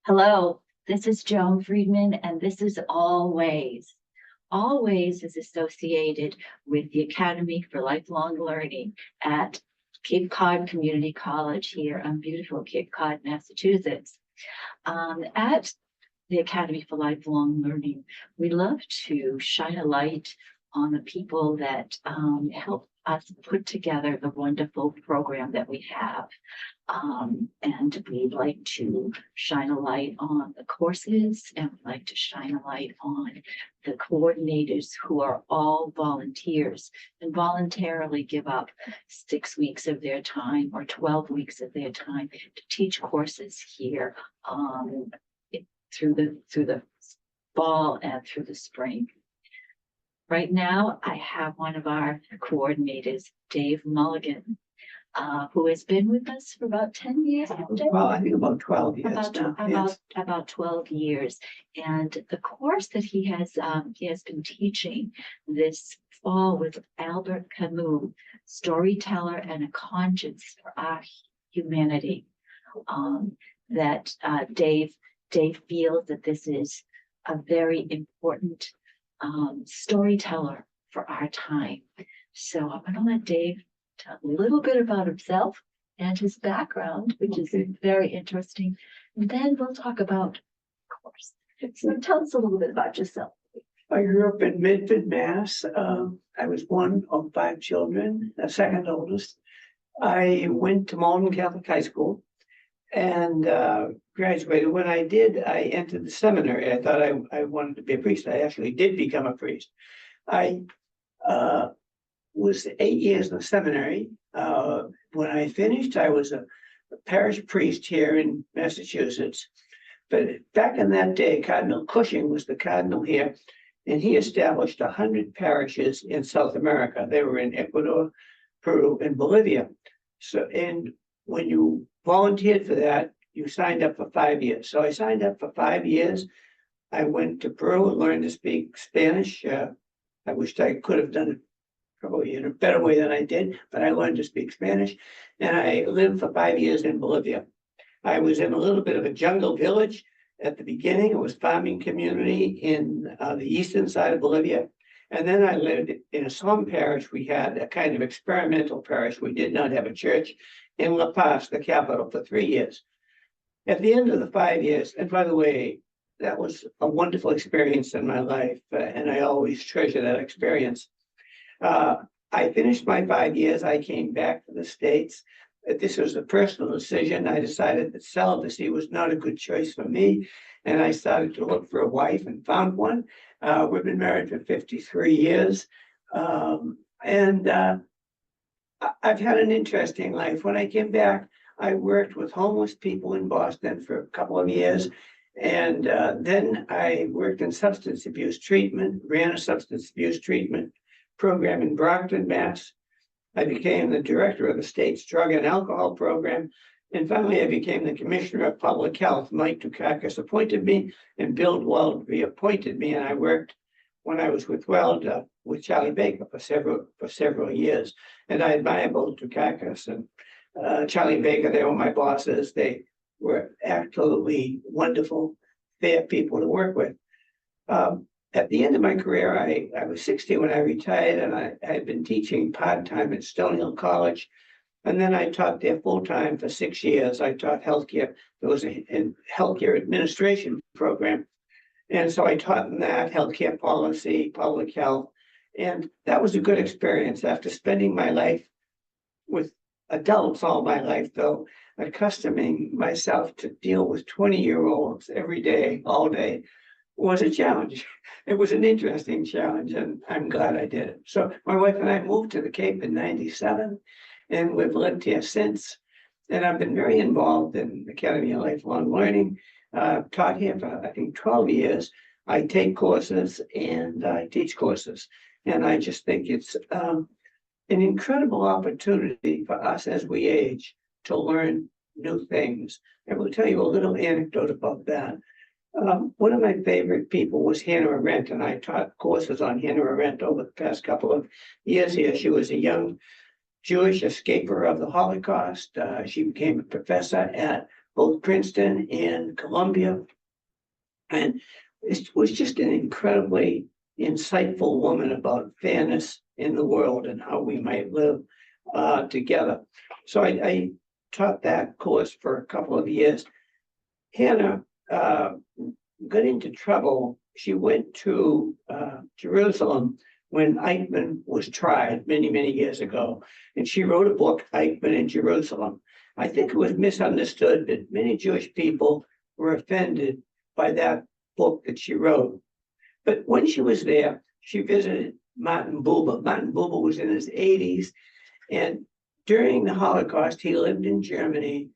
Hello, this is Joan Friedman, and this is Always. Always is associated with the Academy for Lifelong Learning at Cape Cod Community College here on beautiful Cape Cod, Massachusetts. At the Academy for Lifelong Learning, we love to shine a light on the people that help us put together the wonderful program that we have. And we'd like to shine a light on the courses, and we'd like to shine a light on the coordinators who are all volunteers and voluntarily give up 6 weeks of their time or 12 weeks of their time to teach courses here through the fall and through the spring. Right now, I have one of our coordinators, Dave Mulligan, who has been with us for about 10 years. Well, I think about 12 years now. About 12 years. And the course that he has been teaching this fall with Albert Camus, Storyteller and a Conscience for Our Humanity. Dave feels that this is a very important storyteller for our time. So I'm going to let Dave tell a little bit about himself and his background, which is very interesting. And then we'll talk about course. So tell us a little bit about yourself. I grew up in Medford, Mass. I was one of 5 children, the second oldest. I went to Mulligan Catholic High School and graduated. When I did, I entered the seminary. I thought I wanted to be a priest. I actually did become a priest. I was 8 years in the seminary. When I finished, I was a parish priest here in Massachusetts. But back in that day, Cardinal Cushing was the cardinal here, and he established 100 parishes in South America. They were in Ecuador, Peru, and Bolivia. And when you volunteered for that, you signed up for 5 years. So I signed up for 5 years. I went to Peru and learned to speak Spanish. I wished I could have done it probably in a better way than I did, but I learned to speak Spanish. And I lived for 5 years in Bolivia. I was in a little bit of a jungle village at the beginning. It was a farming community in the eastern side of Bolivia. And then I lived in a slum parish. We had a kind of experimental parish. We did not have a church in La Paz, the capital, for 3 years. At the end of the 5 years, and by the way, that was a wonderful experience in my life, and I always treasure that experience. I finished my 5 years. I came back to the States. This was a personal decision. I decided that celibacy was not a good choice for me, and I started to look for a wife and found one. We've been married for 53 years, and I've had an interesting life. When I came back, I worked with homeless people in Boston for a couple of years, and then I worked in substance abuse treatment, ran a substance abuse treatment program in Brockton, Mass. I became the director of the state's drug and alcohol program. And finally, I became the commissioner of public health. Mike Dukakis appointed me, and Bill Weld reappointed me. And I worked, when I was with Weld, with Charlie Baker for several years. And I admire both Dukakis and Charlie Baker. They were my bosses. They were absolutely wonderful, fair people to work with. At the end of my career, I was 60 when I retired, and I had been teaching part-time at Stony Hill College. And then I taught there full-time for 6 years. I taught healthcare. There was a healthcare administration program. And so I taught in that healthcare policy, public health. And that was a good experience. After spending my life with adults all my life, though, accustoming myself to deal with 20-year-olds every day, all day, was a challenge. It was an interesting challenge, and I'm glad I did it. So my wife and I moved to the Cape in '97, and we've lived here since. And I've been very involved in the Academy of Lifelong Learning. Taught here for, I think, 12 years. I take courses and I teach courses. And I just think it's an incredible opportunity for us as we age to learn new things. I will tell you a little anecdote about that. One of my favorite people was Hannah Arendt, and I taught courses on Hannah Arendt over the past couple of years here. She was a young Jewish escaper of the Holocaust. She became a professor at both Princeton and Columbia. And it was just an incredibly insightful woman about fairness in the world and how we might live together. So I taught that course for a couple of years. Hannah got into trouble. She went to Jerusalem when Eichmann was tried many, many years ago. And she wrote a book, Eichmann in Jerusalem. I think it was misunderstood that many Jewish people were offended by that book that she wrote. But when she was there, she visited Martin Buber. Martin Buber was in his 80s. And during the Holocaust, he lived in Germany.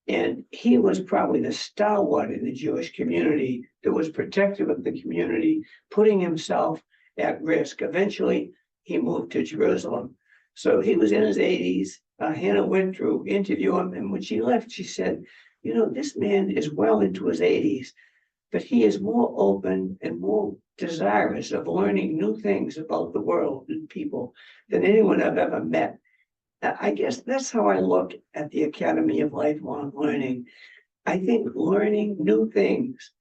And he was probably the stalwart in the Jewish community that was protective of the community, putting himself at risk. Eventually, he moved to Jerusalem. So he was in his 80s. Hannah went to interview him. And when she left, she said, you know, this man is well into his 80s, but he is more open and more desirous of learning new things about the world and people than anyone I've ever met. I guess that's how I look at the Academy of Lifelong Learning. I think learning new things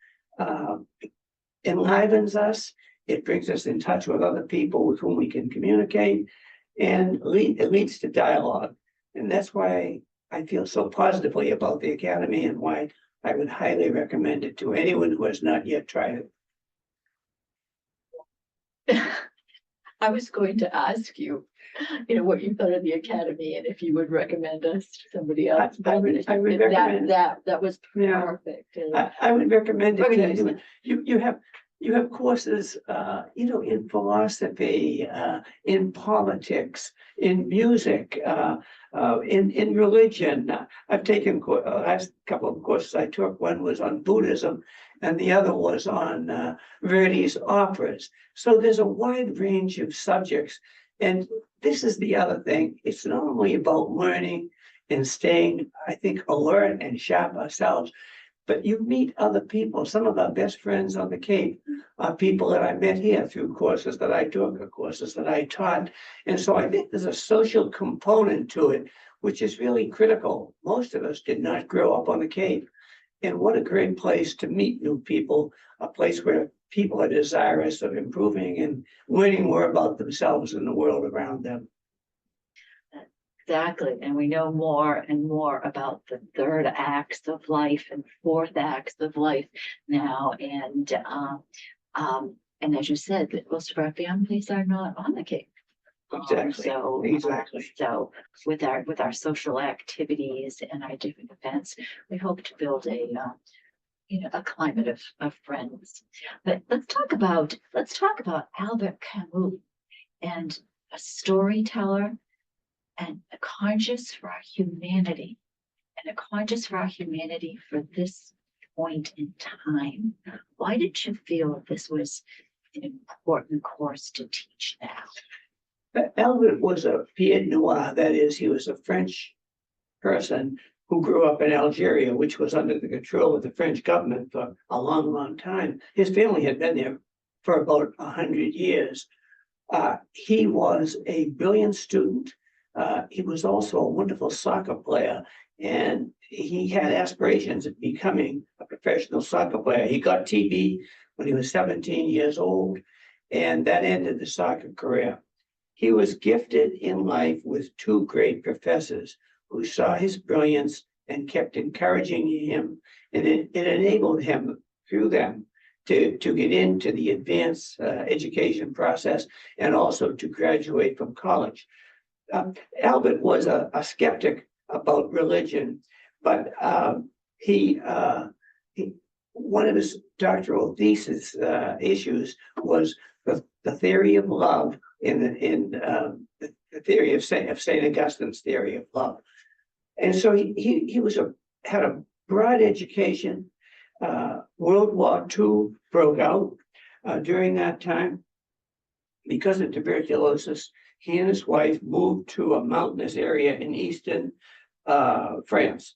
enlivens us. It brings us in touch with other people with whom we can communicate, and it leads to dialogue. And that's why I feel so positively about the Academy and why I would highly recommend it to anyone who has not yet tried it. I was going to ask you, what you thought of the Academy and if you would recommend us to somebody else. I would recommend that was Yeah. perfect. I would recommend it to Recommend it. anyone. You have courses, in philosophy, in politics, in music, in religion. I've taken last couple of courses I took. One was on Buddhism, and the other was on Verdi's operas. So there's a wide range of subjects, and this is the other thing. It's not only about learning and staying, I think, alert and sharp ourselves, but you meet other people. Some of our best friends on the Cape are people that I met here through courses that I took or courses that I taught. And so I think there's a social component to it, which is really critical. Most of us did not grow up on the Cape. And what a great place to meet new people, a place where people are desirous of improving and learning more about themselves and the world around them. Exactly. And we know more and more about the third acts of life and fourth acts of life now. And as you said, that most of our families are not on the Cape. Exactly. So with our social activities and our different events, we hope to build a climate of friends. But let's talk about Albert Camus and a storyteller and a conscious for our humanity, for this point in time. Why did you feel this was an important course to teach now? Albert was a Pied Noir, that is, he was a French person who grew up in Algeria, which was under the control of the French government for a long, long time. His family had been there for about 100 years. He was a brilliant student. He was also a wonderful soccer player, and he had aspirations of becoming a professional soccer player. He got TB when he was 17 years old, and that ended the soccer career. He was gifted in life with two great professors who saw his brilliance and kept encouraging him, and it enabled him through them to get into the advanced education process and also to graduate from college. Albert was a skeptic about religion, but one of his doctoral thesis issues was the theory of love in the theory of Saint Augustine's theory of love. And so he had a broad education. World War II broke out during that time. Because of tuberculosis, he and his wife moved to a mountainous area in eastern France.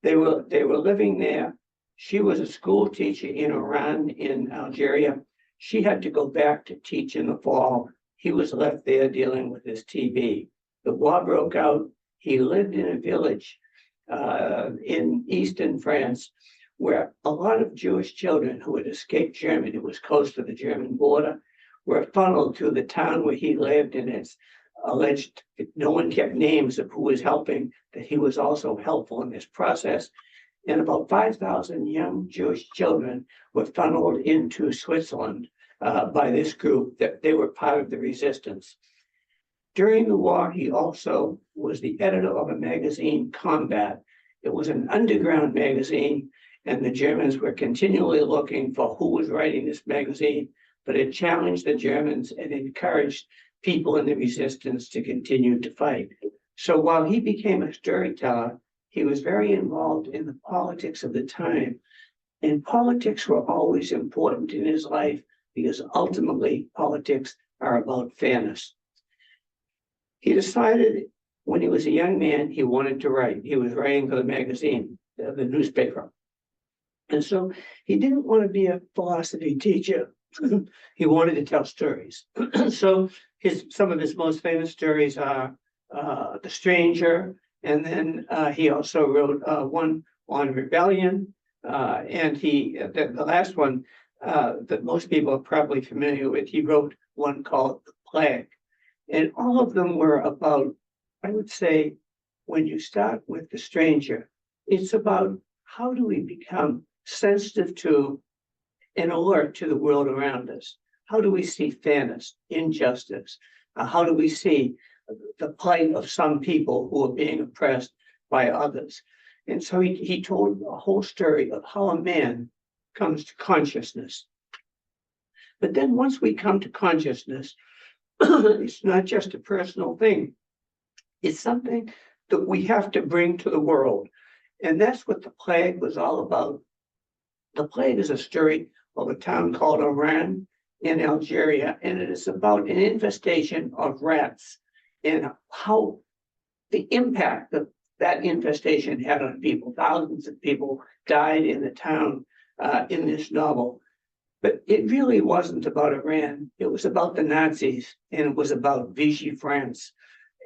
They were living there. She was a school teacher in Oran in Algeria. She had to go back to teach in the fall. He was left there dealing with his TB. The war broke out. He lived in a village in eastern France, where a lot of Jewish children who had escaped Germany, it was close to the German border, were funneled to the town where he lived, and it's alleged no one kept names of who was helping, that he was also helpful in this process. And about 5,000 young Jewish children were funneled into Switzerland by this group, that they were part of the resistance. During the war, he also was the editor of a magazine, Combat. It was an underground magazine, and the Germans were continually looking for who was writing this magazine, but it challenged the Germans and encouraged people in the resistance to continue to fight. So while he became a storyteller, he was very involved in the politics of the time. And politics were always important in his life because ultimately politics are about fairness. He decided when he was a young man, he wanted to write. He was writing for the magazine, the newspaper. And so he didn't want to be a philosophy teacher. He wanted to tell stories. So some of his most famous stories are The Stranger, and then he also wrote one on rebellion, and the last one that most people are probably familiar with, he wrote one called The Plague. And all of them were about, I would say, when you start with The Stranger, it's about how do we become sensitive to and alert to the world around us? How do we see fairness, injustice? How do we see the plight of some people who are being oppressed by others? And so he told a whole story of how a man comes to consciousness. But then once we come to consciousness, it's not just a personal thing. It's something that we have to bring to the world. And that's what The Plague was all about. The Plague is a story of a town called Oran in Algeria, and it is about an infestation of rats and how the impact that that infestation had on people. Thousands of people died in the town in this novel. But it really wasn't about Iran. It was about the Nazis, and it was about Vichy France.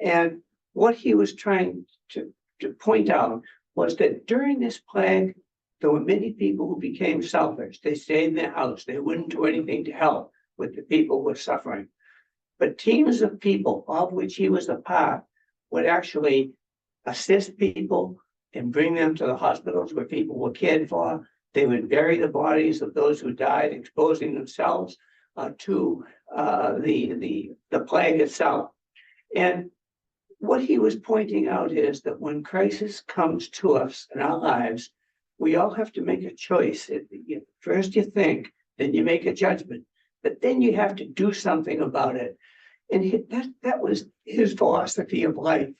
And what he was trying to point out was that during this plague, there were many people who became selfish. They stayed in their house. They wouldn't do anything to help with the people who were suffering. But teams of people, of which he was a part, would actually assist people and bring them to the hospitals where people were cared for. They would bury the bodies of those who died, exposing themselves to the plague itself. And what he was pointing out is that when crisis comes to us in our lives, we all have to make a choice. First you think, then you make a judgment, but then you have to do something about it. And that was his philosophy of life.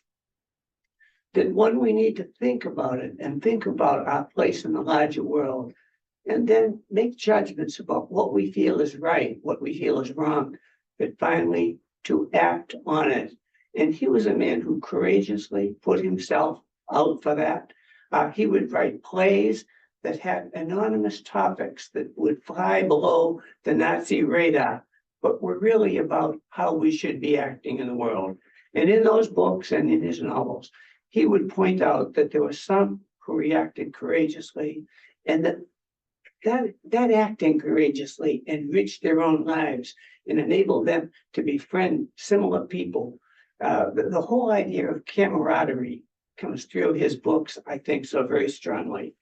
That one, we need to think about it and think about our place in the larger world, and then make judgments about what we feel is right, what we feel is wrong, but finally to act on it. And he was a man who courageously put himself out for that. He would write plays that had anonymous topics that would fly below the Nazi radar, but were really about how we should be acting in the world. And in those books and in his novels, he would point out that there were some who reacted courageously, and that acting courageously enriched their own lives and enabled them to befriend similar people. The whole idea of camaraderie comes through his books, I think, so very strongly.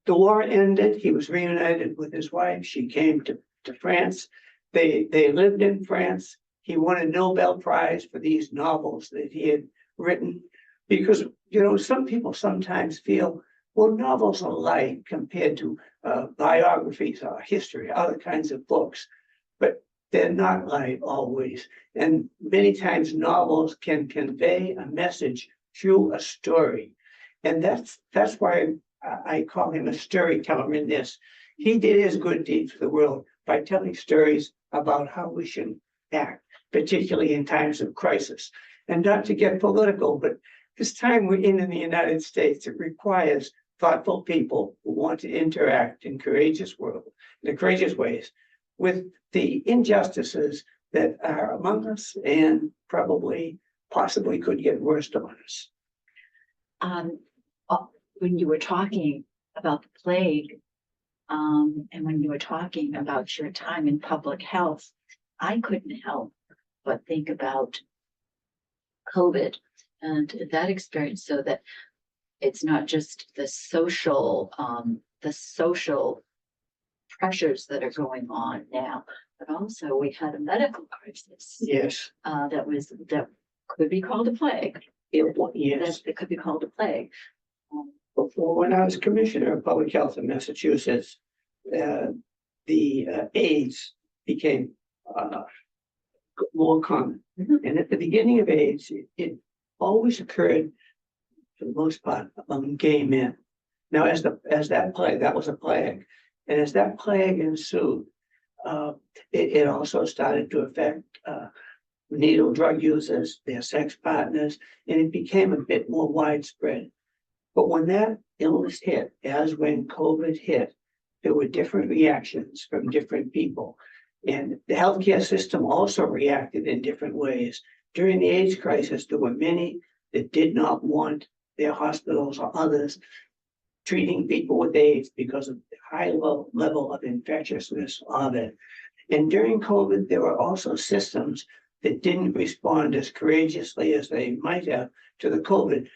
The war ended. He was reunited with his wife. She came to France. They lived in France. He won a Nobel Prize for these novels that he had written, because, some people sometimes feel, well, novels are light compared to biographies or history, other kinds of books, but they're not light always. And many times novels can convey a message through a story. And that's why I call him a storyteller in this. He did his good deed for the world by telling stories about how we should act, particularly in times of crisis. And not to get political, but this time we're in the United States, it requires thoughtful people who want to interact in courageous ways with the injustices that are among us and possibly could get worse on us. when you were talking about the plague, and when you were talking about your time in public health, I couldn't help but think about COVID and that experience, so that it's not just the social pressures that are going on now, but also we had a medical crisis Yes, that could be called a plague. yes. That could be called a plague. Before, when I was commissioner of public health in Massachusetts, the AIDS became more common. Mhm. And at the beginning of AIDS, it always occurred, for the most part, among gay men. Now, as that plague, that was a plague, and as that plague ensued, it also started to affect needle drug users, their sex partners, and it became a bit more widespread. But when that illness hit, as when COVID hit, there were different reactions from different people. And the healthcare system also reacted in different ways. During the AIDS crisis, there were many that did not want their hospitals or others treating people with AIDS because of the high level of infectiousness of it. And during COVID, there were also systems that didn't respond as courageously as they might have to the COVID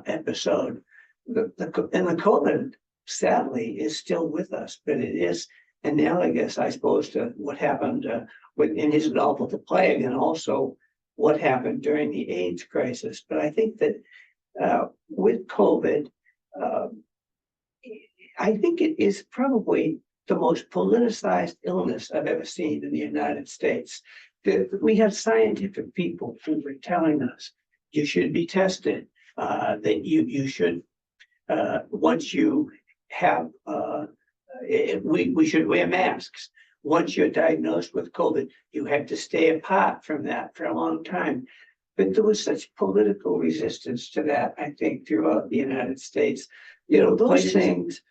episode. And the COVID, sadly, is still with us, but it is analogous, I suppose, to what happened in his novel, The Plague, and also what happened during the AIDS crisis. But I think that with COVID, I think it is probably the most politicized illness I've ever seen in the United States. We had scientific people who were telling us you should be tested, that you should, once you have, we should wear masks. Once you're diagnosed with COVID, you have to stay apart from that for a long time. But there was such political resistance to that, I think, throughout the United States. Those things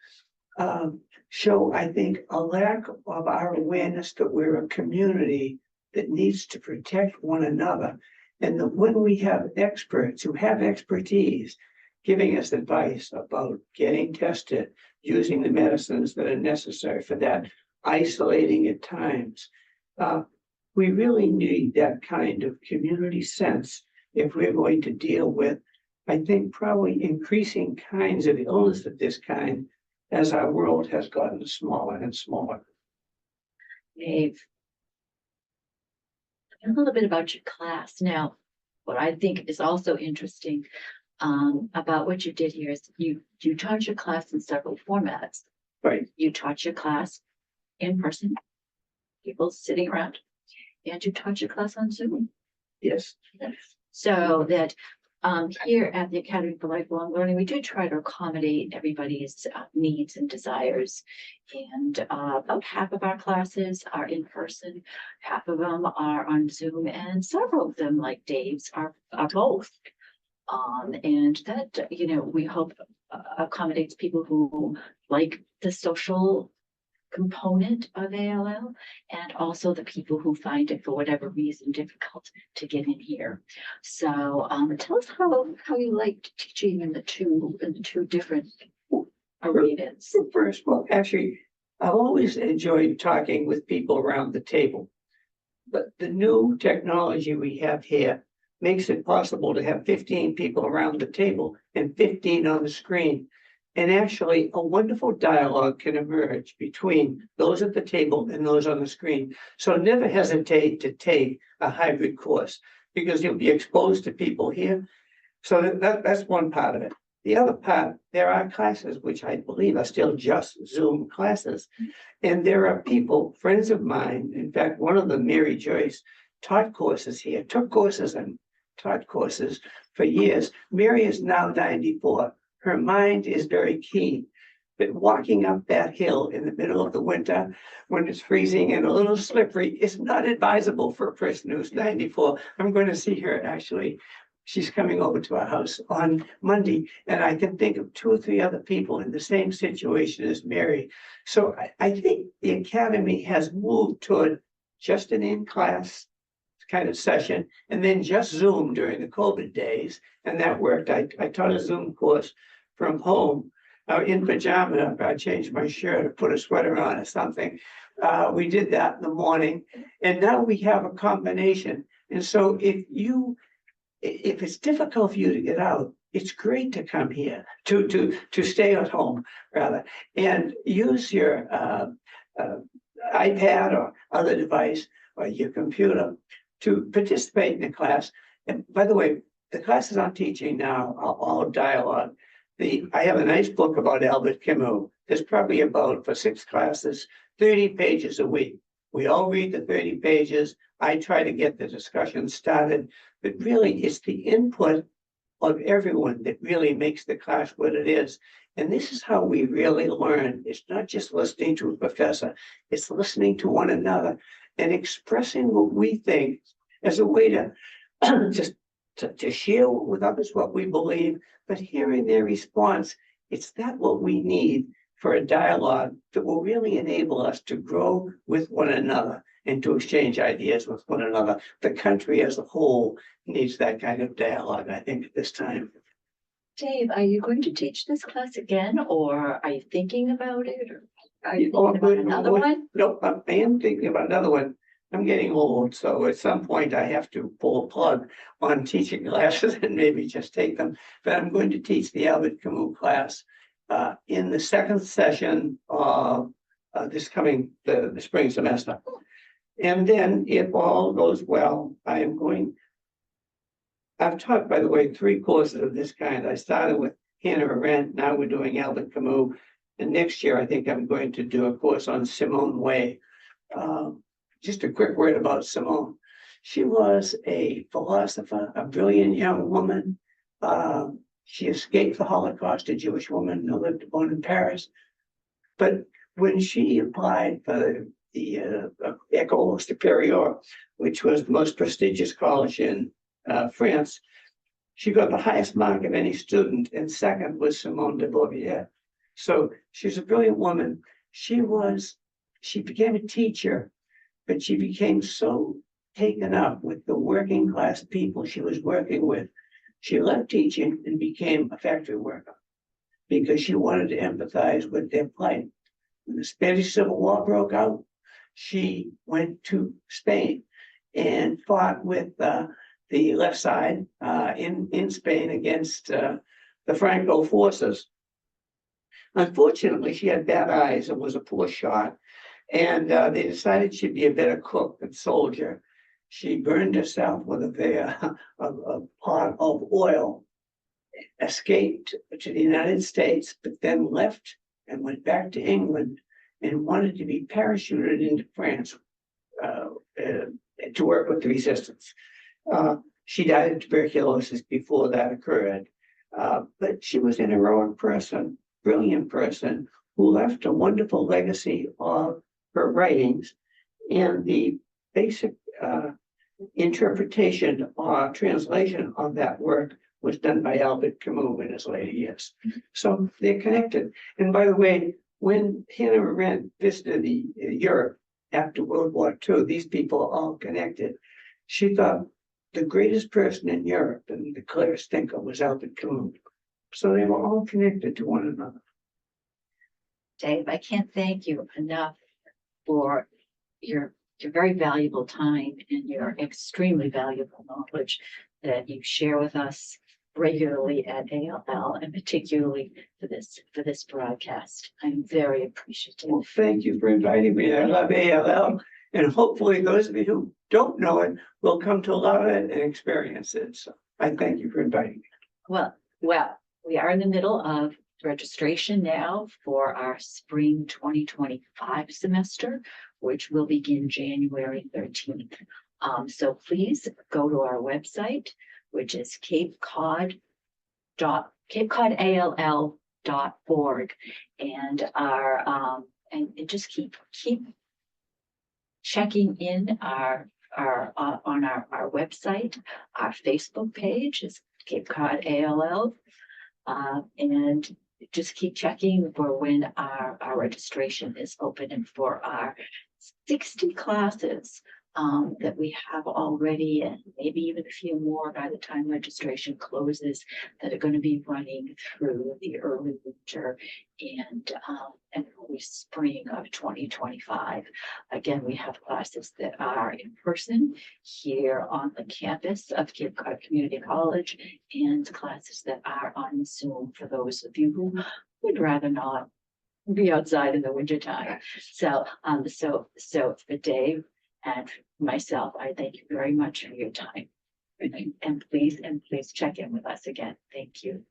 show, I think, a lack of our awareness that we're a community that needs to protect one another. And that when we have experts who have expertise giving us advice about getting tested, using the medicines that are necessary for that, isolating at times, we really need that kind of community sense if we're going to deal with, I think, probably increasing kinds of illness of this kind as our world has gotten smaller and smaller. Dave, a little bit about your class. Now, what I think is also interesting about what you did here is you taught your class in several formats. Right. You taught your class in person, people sitting around, and you taught your class on Zoom. Yes. So that here at the Academy for Lifelong Learning, we do try to accommodate everybody's needs and desires. And about half of our classes are in person, half of them are on Zoom, and several of them, like Dave's, are both. And that, we hope accommodates people who like the social component of ALL, and also the people who find it, for whatever reason, difficult to get in here. So tell us how you liked teaching in the two different arenas. First, well, actually, I've always enjoyed talking with people around the table. But the new technology we have here makes it possible to have 15 people around the table and 15 on the screen. And actually, a wonderful dialogue can emerge between those at the table and those on the screen. So never hesitate to take a hybrid course, because you'll be exposed to people here. So that's one part of it. The other part, there are classes which I believe are still just Zoom classes. And there are people, friends of mine, in fact, one of them, Mary Joyce, taught courses here, took courses and taught courses for years. Mary is now 94. Her mind is very keen, but walking up that hill in the middle of the winter when it's freezing and a little slippery is not advisable for a person who's 94. I'm going to see her actually. She's coming over to our house on Monday, and I can think of 2 or 3 other people in the same situation as Mary. So I think the Academy has moved toward just an in-class kind of session, and then just Zoom during the COVID days, and that worked. I taught a Zoom course from home, in pajama, I changed my shirt, or put a sweater on or something. We did that in the morning, and now we have a combination. And so if it's difficult for you to get out, it's great to come here, to stay at home rather, and use your iPad or other device or your computer to participate in the class. And by the way, the classes I'm teaching now are all dialogue. I have a nice book about Albert Camus. There's probably about, for 6 classes, 30 pages a week. We all read the 30 pages. I try to get the discussion started, but really it's the input of everyone that really makes the class what it is. And this is how we really learn. It's not just listening to a professor, it's listening to one another and expressing what we think as a way to just to share with others what we believe, but hearing their response. It's that what we need for a dialogue that will really enable us to grow with one another and to exchange ideas with one another. The country as a whole needs that kind of dialogue, I think, at this time. Dave, are you going to teach this class again, or are you thinking about it, or are you Oh, thinking about another one? Nope, I am thinking about another one. I'm getting old, so at some point I have to pull a plug on teaching classes and maybe just take them. But I'm going to teach the Albert Camus class in the second session of this coming the spring semester. And then, if all goes well, I've taught, by the way, 3 courses of this kind. I started with Hannah Arendt, now we're doing Albert Camus. And next year, I think I'm going to do a course on Simone Weil. Just a quick word about Simone. She was a philosopher, a brilliant young woman. She escaped the Holocaust, a Jewish woman who lived born in Paris. But when she applied for the École Supérieure, which was the most prestigious college in France, she got the highest mark of any student, and second was Simone de Beauvoir. So she's a brilliant woman. She became a teacher, but she became so taken up with the working class people she was working with. She left teaching and became a factory worker because she wanted to empathize with their plight. When the Spanish Civil War broke out, she went to Spain and fought with the left side in Spain against the Franco forces. Unfortunately, she had bad eyes and was a poor shot, and they decided she'd be a better cook than soldier. She burned herself with a pot of oil, escaped to the United States, but then left and went back to England and wanted to be parachuted into France to work with the resistance. She died of tuberculosis before that occurred, but she was an heroic person, brilliant person, who left a wonderful legacy of her writings, and the basic interpretation or translation of that work was done by Albert Camus in his later years. So they're connected. And by the way, when Hannah Arendt visited Europe after World War II, these people are all connected. She thought the greatest person in Europe and the clearest thinker was Albert Camus. So they were all connected to one another. Dave, I can't thank you enough for your very valuable time and your extremely valuable knowledge that you share with us regularly at ALL, and particularly for this broadcast. I'm very appreciative. Well, thank you for inviting me. I love ALL, and hopefully those of you who don't know it will come to love it and experience it. So I thank you for inviting me. Well, we are in the middle of registration now for our spring 2025 semester, which will begin January 13th. So please go to our website, which is capecodall.org, and and just keep checking in on our website. Our Facebook page is Cape Cod ALL, and just keep checking for when our registration is open, and for our 60 classes that we have already, and maybe even a few more by the time registration closes, that are going to be running through the early winter and early spring of 2025. Again, we have classes that are in person here on the campus of Cape Cod Community College, and classes that are on Zoom for those of you who would rather not be outside in the wintertime. So, for Dave and myself, I thank you very much for your time. And please check in with us again. Thank you.